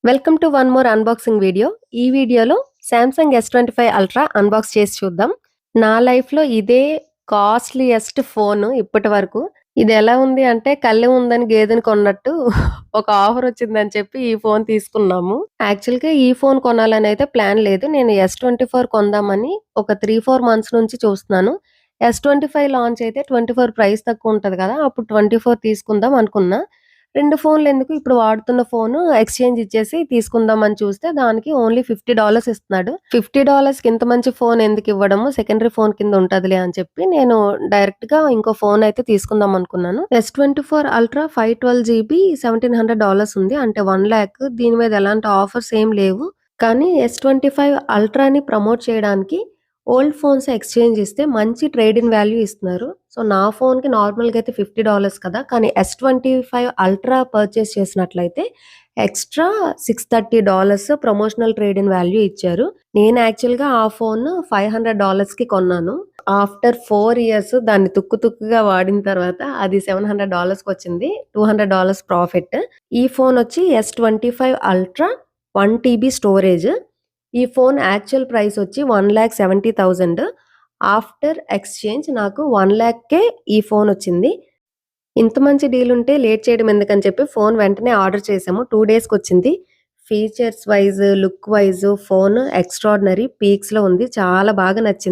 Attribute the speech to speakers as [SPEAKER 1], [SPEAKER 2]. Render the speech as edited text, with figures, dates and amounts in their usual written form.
[SPEAKER 1] Welcome to one more unboxing video. ఈ వీడియోలో Samsung S25 ultra unbox చేసి చూద్దాం. నా లైఫ్‌లో ఇదే కాస్ట్‌లీయెస్ట్ ఫోను ఇప్పటి వరకు. ఇది ఎలా ఉంది అంటే కళ్ళె ఉందని గేదెని కొన్నట్టు ఒక ఆఫర్ వచ్చిందని చెప్పి ఈ ఫోన్ తీసుకున్నాము. యాక్చువల్‌గా ఈ ఫోన్ కొనాలని అయితే ప్లాన్ లేదు. నేను S24 కొందామని ఒక 3, 4 మంత్స్ నుంచి చూస్తున్నాను. S25 లాంచ్ అయితే 24 ప్రైస్ తక్కువ ఉంటది కదా! అప్పుడు 24 తీసుకుందాం అనుకున్నా. 2 ఫోన్‌లెందుకు ఇప్పుడు వాడుతున్న ఫోను ఎక్స్‌చేంజ్ ఇచ్చేసి తీసుకుందామని చూస్తే దానికి ఓన్లీ $50 ఇస్తున్నాడు. $50కి ఇంత మంచి ఫోన్ ఎందుకివ్వడము, సెకండరీ ఫోన్ కింద ఉంటదిలే అని చెప్పి నేను డైరెక్ట్‌గా ఇంకో ఫోన్ అయితే తీసుకుందాం అనుకున్నాను. S24 అల్ట్రా 512 జీబీ $1700 ఉంది. అంటే 1,00,000. దీని మీద ఎలాంటి ఆఫర్స్ ఏం లేవు. కానీ S25 అల్ట్రాని ప్రమోట్ చేయడానికి ఓల్డ్ ఫోన్స్ ఎక్స్‌చేంజ్ ఇస్తే మంచి ట్రేడ్ ఇన్ వాల్యూ ఇస్తున్నారు. సో, నా ఫోన్‌కి నార్మల్‌గా అయితే $50 కదా! కానీ S25 అల్ట్రా పర్చేస్ చేసినట్లయితే extra $630 promotional trade in value ఇచ్చారు. నేను యాక్చువల్‌గా ఆ ఫోన్ $500కి కొన్నాను. ఆఫ్టర్ 4 ఇయర్స్ దాన్ని తుక్కుగా వాడిన తర్వాత అది $700కొచ్చింది. $200 ప్రాఫిట్. ఈ ఫోన్ వచ్చి S25 అల్ట్రా 1 టీబీ స్టోరేజ్. ఈ ఫోన్ యాక్చువల్ ప్రైస్ వచ్చి 1,70,000. ఆఫ్టర్ ఎక్స్‌చేంజ్ నాకు 1,00,000కే ఈ ఫోన్ వచ్చింది. ఇంత మంచి డీల్ ఉంటే లేట్ చేయడం ఎందుకని చెప్పి ఫోన్ వెంటనే ఆర్డర్ చేసాము. 2 డేస్‌కొచ్చింది. Features wise, look wise phone extraordinary పీక్స్‌లో ఉంది. చాలా బాగా నచ్చింది.